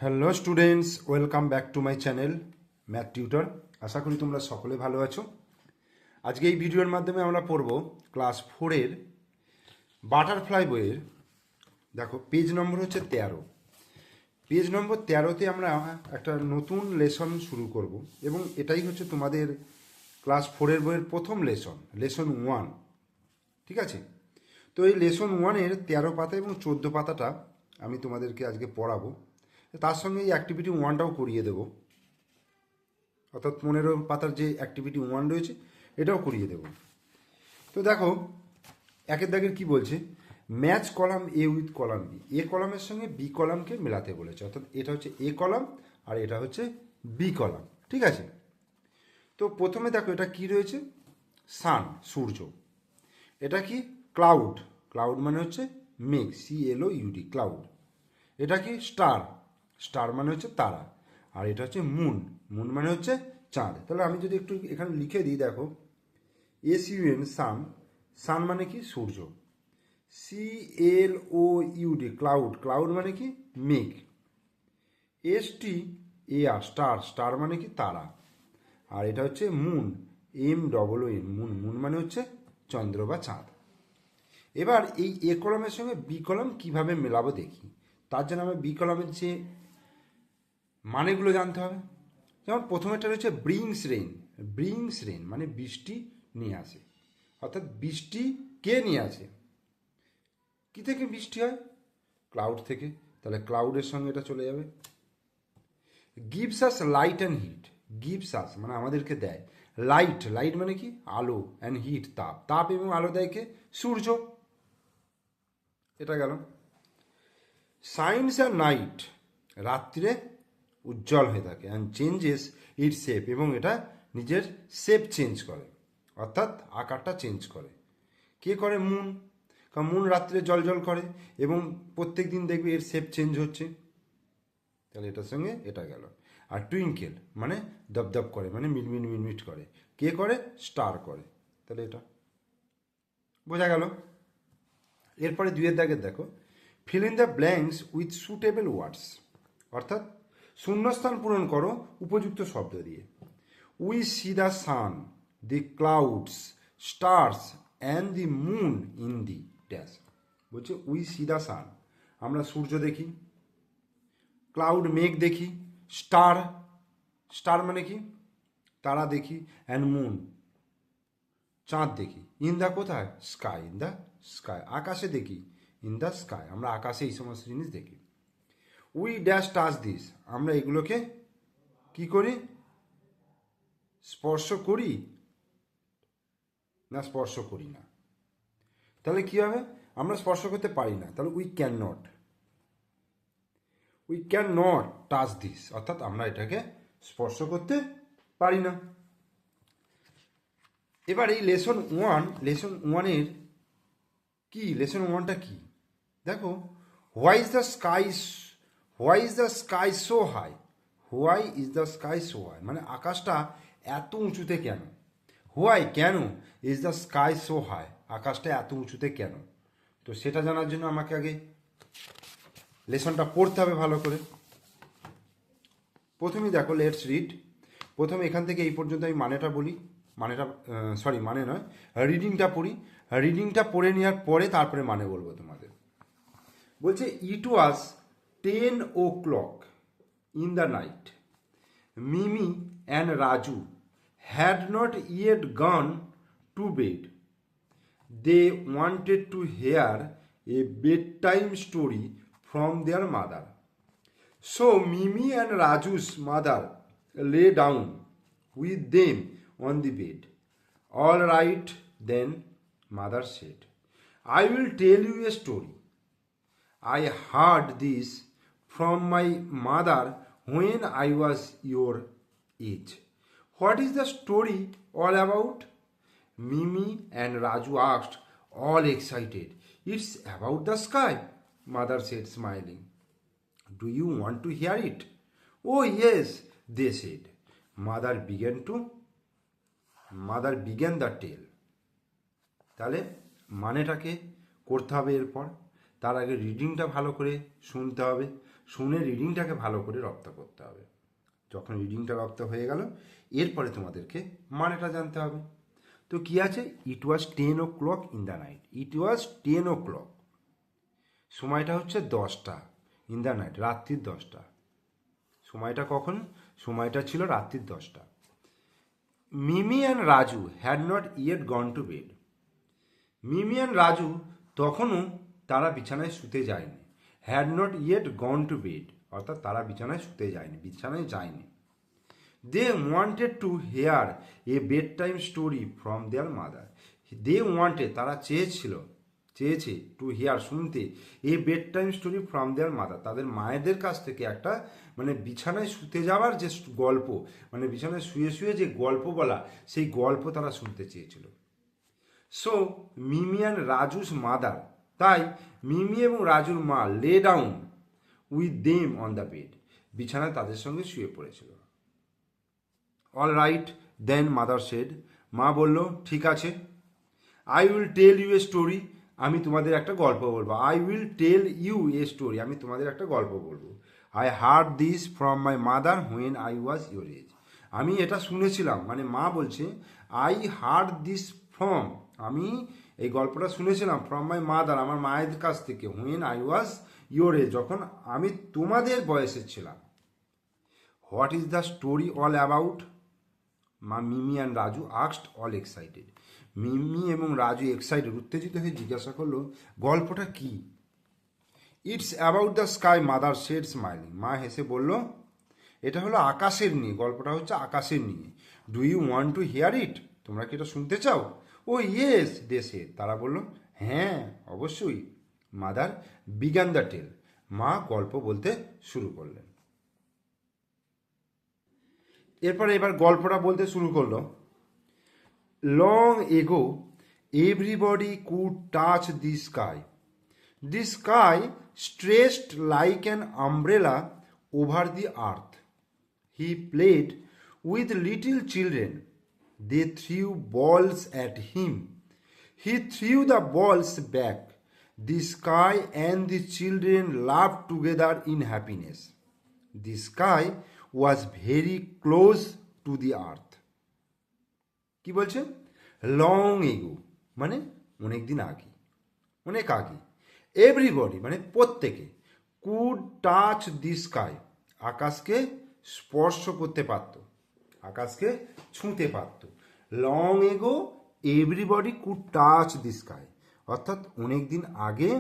Hello students, welcome back to my channel math tutor. আশা করি তোমরা সকলে ভালো আছো। আজকে এই ভিডিওর মাধ্যমে আমরা পড়ব ক্লাস 4-এর বাটারফ্লাই বইয়ের, দেখো পেজ নম্বর হচ্ছে 13। পেজ নম্বর 13তে আমরা একটা নতুন লেসন শুরু করব এবং এটাই হচ্ছে তোমাদের ক্লাস 4-এর বইয়ের প্রথম লেসন 1। ঠিক আছে, তো এই লেসন 1-এর 13 পাতা এবং 14 পাতাটা আমি তোমাদেরকে আজকে পড়াবো। তার সঙ্গে এই অ্যাক্টিভিটি 1টাও করিয়ে দেবো, অর্থাৎ 15 পাতার যে অ্যাক্টিভিটি 1 রয়েছে এটাও করিয়ে দেবো। তো দেখো একের দাগের কি বলছে, match column A with column B. A কলামের সঙ্গে বি কলামকে মেলাতে বলেছে, অর্থাৎ এটা হচ্ছে এ কলাম আর এটা হচ্ছে বি কলাম। ঠিক আছে, তো প্রথমে দেখো এটা কি রয়েছে, সান সূর্য। এটা কি ক্লাউড, ক্লাউড মানে হচ্ছে মেঘ, CLOUD ক্লাউড। এটা কি স্টার, স্টার মানে হচ্ছে তারা। আর এটা হচ্ছে মুন, মুন মানে হচ্ছে চাঁদ। তাহলে আমি যদি একটু এখানে লিখে দিই, দেখো SUN সান, সান মানে কি সূর্য। CLOUD ক্লাউড, ক্লাউড মানে কি মেঘ। STAR স্টার, স্টার মানে কি তারা। আর এটা হচ্ছে মুন, MOON মুন, মুন মানে হচ্ছে চন্দ্র বা চাঁদ। এবার এই এ কলামের সঙ্গে বি কলাম কীভাবে মেলাবো দেখি। তার জন্য আমার বি কলামের যে মানেগুলো জানতে হবে। যেমন প্রথমেটা রয়েছে ব্রিংস রেইন, ব্রিংস রেইন মানে বৃষ্টি নিয়ে আসে, অর্থাৎ বৃষ্টি কে নিয়ে আসে। কী থেকে বৃষ্টি হয়? ক্লাউড থেকে, তাহলে ক্লাউডের সঙ্গে এটা চলে যাবে। Gives us light and heat, gives us মানে আমাদেরকে দেয়, লাইট, লাইট মানে কি আলো, অ্যান্ড হিট তাপ, তাপ এবং আলো দেয় কে? সূর্য। এটা গেল। সাইন্স অ্যান্ড নাইট রাত্রে উজ্জ্বল হয়ে থাকে, অ্যান্ড চেঞ্জেস ইট শেপ এবং এটা নিজের শেপ চেঞ্জ করে, অর্থাৎ আকারটা চেঞ্জ করে। কে করে? মুন, কারণ মুন রাত্রে জল জল করে এবং প্রত্যেক দিন দেখবে এর শেপ চেঞ্জ হচ্ছে। তাহলে এটার সঙ্গে এটা গেল। আর টুইঙ্কেল মানে দপদপ করে, মানে মিটমিট মিটমিট করে। কে করে? স্টার করে। তাহলে এটা বোঝা গেল। এরপরে দুইয়ের দাগের দেখো, fill in the blanks with suitable words, অর্থাৎ শূন্যস্থান পূরণ করো উপযুক্ত শব্দ দিয়ে। We see the sun, the clouds, stars and the moon in the dash. বলছে উই সি দ্য সান, আমরা সূর্য দেখি, ক্লাউড মেঘ দেখি, স্টার, স্টার মানে কি তারা দেখি, অ্যান্ড মুন চাঁদ দেখি, ইন দ্য কোথায়? স্কাই, ইন দ্য স্কাই আকাশে দেখি, ইন দ্য স্কাই আমরা আকাশে এই সমস্ত জিনিস দেখি। উই ড্যাশ টাচ দিস, আমরা এগুলোকে কি করি? স্পর্শ করি না স্পর্শ করি না। তাহলে কি হবে? আমরা স্পর্শ করতে পারি না, তাহলে we can not, we can not touch this, অর্থাৎ আমরা এটাকে স্পর্শ করতে পারি না। এবার এই লেসন 1-এর কি, লেসন 1টা কি দেখো, why is the sky, why is the sky so high, why is the sky so high মানে আকাশটা এত উঁচুতে কেন? হোয়াই কেন, is the sky so high আকাশটা এত উঁচুতে কেন? তো সেটা জানার জন্য আমাকে আগে লেসনটা পড়তে হবে ভালো করে। প্রথমেই দেখো লেটস রিড। প্রথমে এখান থেকে এই পর্যন্ত আমি মানেটা বলি, মানেটা মানে নয়, রিডিংটা পড়ি। রিডিংটা পড়ে নেওয়ার পরে তারপরে মানে বলবো তোমাদের। বলছে it was 10 o'clock in the night, Mimi and Raju had not yet gone to bed, they wanted to hear a bed time story from their mother. So Mimi and Raju's mother lay down with them on the bed. All right then, mother said, I will tell you a story. I heard this from my mother when I was your age. What is the story all about? Mimi and Raju asked, all excited. It's about the sky, mother said, smiling. Do you want to hear it? Oh yes, they said. Mother began the tale. তাহলে মানেটাকে করতে হবে, এরপর তার আগে রিডিংটা ভালো করে শুনতে হবে, শুনে রিডিংটাকে ভালো করে রপ্ত করতে হবে। যখন রিডিংটা রপ্ত হয়ে গেল, এরপরে তোমাদেরকে মানেটা জানতে হবে। তো কি আছে? ইট was 10 o'clock in the night. It was 10 o'clock, সময়টা হচ্ছে 10টা, ইন দ্য নাইট, রাত্রির 10টা। সময়টা কখন? সময়টা ছিল রাত্রির 10টা। Mimi and Raju had not yet gone to bed. Mimi and Raju তখনও তারা বিছানায় শুতে যায়নি। Had not yet gone to bed, অর্থাৎ তারা বিছানায় শুতে যায়নি, বিছানায় যায়নি। They wanted to hear a bed time story from their mother. They wanted, তারা চেয়েছে টু হেয়ার, শুনতে, a bed time story from their mother, তাদের মায়েদের কাছ থেকে একটা মানে বিছানায় শুতে যাওয়ার যে গল্প, মানে বিছানায় শুয়ে শুয়ে যে গল্প বলা, সেই গল্প তারা শুনতে চেয়েছিল। So Mimi and Raju's mother, তাই মিমি এবং রাজুর মা lay down with them on the bed, বিছানায় তাদের সঙ্গে শুয়ে পড়েছিল। All right then mother said, মা বলল ঠিক আছে। I will tell you a story, আমি তোমাদের একটা গল্প বলবো। I will tell you a story, আমি তোমাদের একটা গল্প বলবো। I heard this from my mother when I was your age, আমি এটা শুনেছিলাম, মানে মা বলছে আই হার্ড দিস ফ্রম, আমি এই গল্পটা শুনেছিলাম ফ্রম মাই মাদার, আমার মায়ের কাছ থেকে, when I was your age, যখন আমি তোমাদের বয়সের ছিলাম। What is the story all about? Mimi and Raju asked, all excited. Mimi এবং রাজু এক্সাইটেড, উত্তেজিত হয়ে জিজ্ঞাসা করলো গল্পটা কি? It's about the sky, mother said smiling, মা হেসে বলল এটা হলো আকাশের নিয়ে, গল্পটা হচ্ছে আকাশের নিয়ে। Do you want to hear it, তোমরা কি এটা শুনতে চাও? ও ইয়েস দে সেড, তারা বলল হ্যাঁ অবশ্যই। মাদার বিগান দ্য টেল, মা গল্প বলতে শুরু করলেন। এবার গল্পটা বলতে শুরু করলো। Long ago everybody could touch the sky. The sky stretched like an umbrella over the earth. He played with little children. They threw balls at him. He threw the balls back. The sky and the children laughed together in happiness. The sky was very close to the earth. কি বলছে? Long ago মানে অনেক দিন আগে, অনেক আগে। Everybody মানে প্রত্যেকে, কুড টাচ দি স্কাই, আকাশকে স্পর্শ করতে পারত, আকাশকে ছুঁতে পারত। Long ago everybody could touch the sky, অর্থাৎ অনেক দিন আগে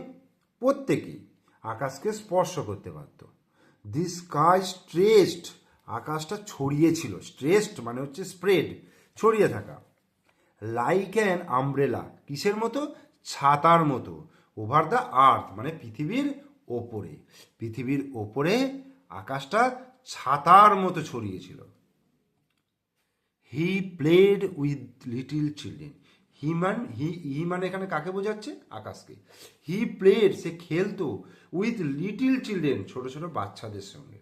প্রত্যেকে আকাশকে স্পর্শ করতে পারত। দি স্কাই স্ট্রেচড, আকাশটা ছড়িয়েছিল, স্ট্রেচড মানে হচ্ছে স্প্রেড, ছড়িয়ে থাকা। লাইক অ্যান আমব্রেলা, কিসের মতো? ছাতার মতো। ওভার দ্য আর্থ মানে পৃথিবীর ওপরে, পৃথিবীর ওপরে আকাশটা ছাতার মতো ছড়িয়েছিল। He played with little children, he মানে এখানে কাকে বোঝাচ্ছে? আকাশকে। হি প্লেড সে খেলতো, উইথ লিটিল চিলড্রেন ছোট ছোট বাচ্চাদের সঙ্গে।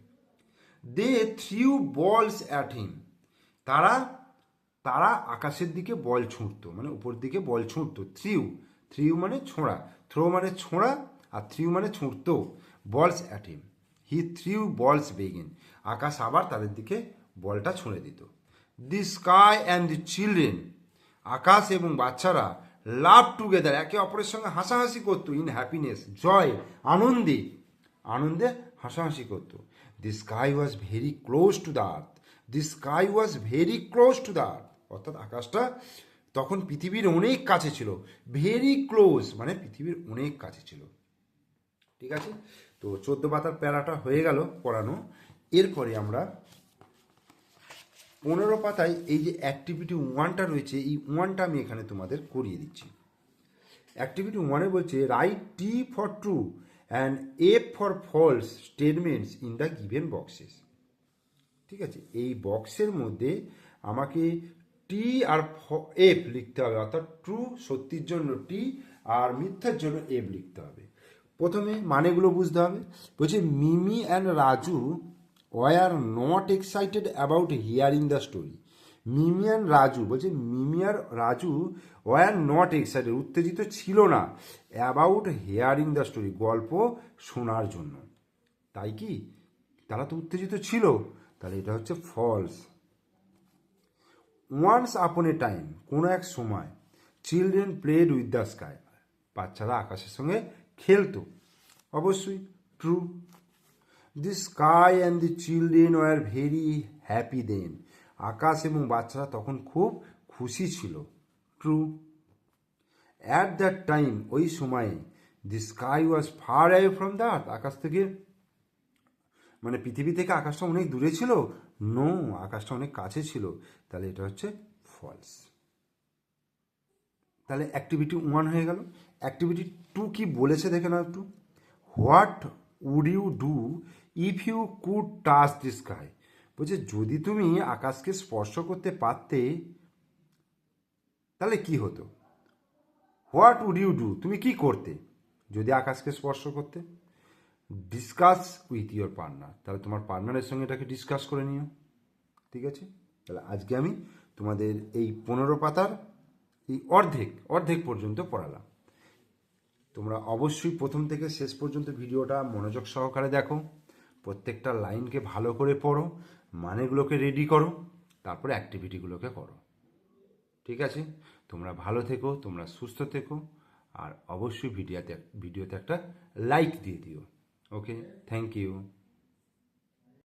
দে থ্রিউ বলস অ্যাট হিম, তারা তারা আকাশের দিকে বল ছুঁড়তো, মানে উপর দিকে বল ছুঁড়তো। থ্রিউ মানে ছোঁড়া, থ্রো মানে ছোঁড়া, আর থ্রিউ মানে ছুঁড়তো। Balls at him, he threw balls began, আকাশ আবার তাদের দিকে বলটা ছুঁড়ে দিত। The sky and the children, আকাশ এবং বাচ্চারা, লাভ টুগেদার একে অপরের সঙ্গে হাসাহাসি করতো। ইন হ্যাপিনেস জয়, আনন্দে, আনন্দে হাসাহাসি করতো। দি sky was very close to the earth, the sky was very close to the earth, অর্থাৎ আকাশটা তখন পৃথিবীর অনেক কাছে ছিল। ভেরি ক্লোজ মানে পৃথিবীর অনেক কাছে ছিল। ঠিক আছে, তো 14 পাতার প্যারাটা হয়ে গেল পড়ানো। এরপরে আমরা 15 পাতায় এই যে অ্যাক্টিভিটি 1টা রয়েছে, এই 1টা আমি এখানে তোমাদের করিয়ে দিচ্ছি। অ্যাক্টিভিটি 1-এ বলছে write T for true and F for false statements in the given boxes. ঠিক আছে, এই বক্সের মধ্যে আমাকে টি আর এফ লিখতে হবে, অর্থাৎ ট্রু সত্যির জন্য টি আর মিথ্যার জন্য এফ লিখতে হবে। প্রথমে মানেগুলো বুঝতে হবে। বলছে Mimi and Raju were not excited about hearing the story. Mimi and Raju বলছে মিমি আর রাজু ওয়ার নট এক্সাইটেড, উত্তেজিত ছিল না, অ্যাবাউট হিয়ারিং দ্য স্টোরি, গল্প শোনার জন্য। তাই কি তারা তো উত্তেজিত ছিল, তাহলে এটা হচ্ছে ফলস। ওয়ান্স আপন এ টাইম, কোনো এক সময়, children played with the sky, বাচ্চারা আকাশের সঙ্গে খেলতো, অবশ্যই true. The sky and the children were very happy then, আকাশ এবং বাচ্চারা তখন খুব খুশি ছিল, ট্রু। অ্যাট দ্যাট টাইম, ওই সময়ে, the sky was far away from the earth, আকাশ থেকে মানে পৃথিবী থেকে আকাশটা অনেক দূরে ছিল, নো, আকাশটা অনেক কাছে ছিল, তাহলে এটা হচ্ছে ফলস। তাহলে অ্যাক্টিভিটি 1 হয়ে গেল। অ্যাক্টিভিটি 2 কি বলেছে দেখে নাও একটু। What would you do if you could touch the sky, বলছে যদি তুমি আকাশকে স্পর্শ করতে পারতে তাহলে কি হতো। হোয়াট উড ইউ ডু, তুমি কি করতে যদি আকাশকে স্পর্শ করতে। ডিসকাস উইথ ইয়োর পার্টনার, তাহলে তোমার পার্টনারের সঙ্গে এটাকে ডিসকাস করে নিও। ঠিক আছে, তাহলে আজকে আমি তোমাদের এই 15 পাতার এই অর্ধেক পর্যন্ত পড়ালাম। তোমরা অবশ্যই প্রথম থেকে শেষ পর্যন্ত ভিডিওটা মনোযোগ সহকারে দেখো, প্রত্যেকটা লাইনকে ভালো করে পড়ো, মানেগুলোকে রেডি করো, তারপরে অ্যাক্টিভিটিগুলোকে করো। ঠিক আছে, তোমরা ভালো থেকো, তোমরা সুস্থ থেকো, আর অবশ্যই ভিডিওতে একটা লাইক দিয়ে দিও। ওকে, থ্যাংক ইউ।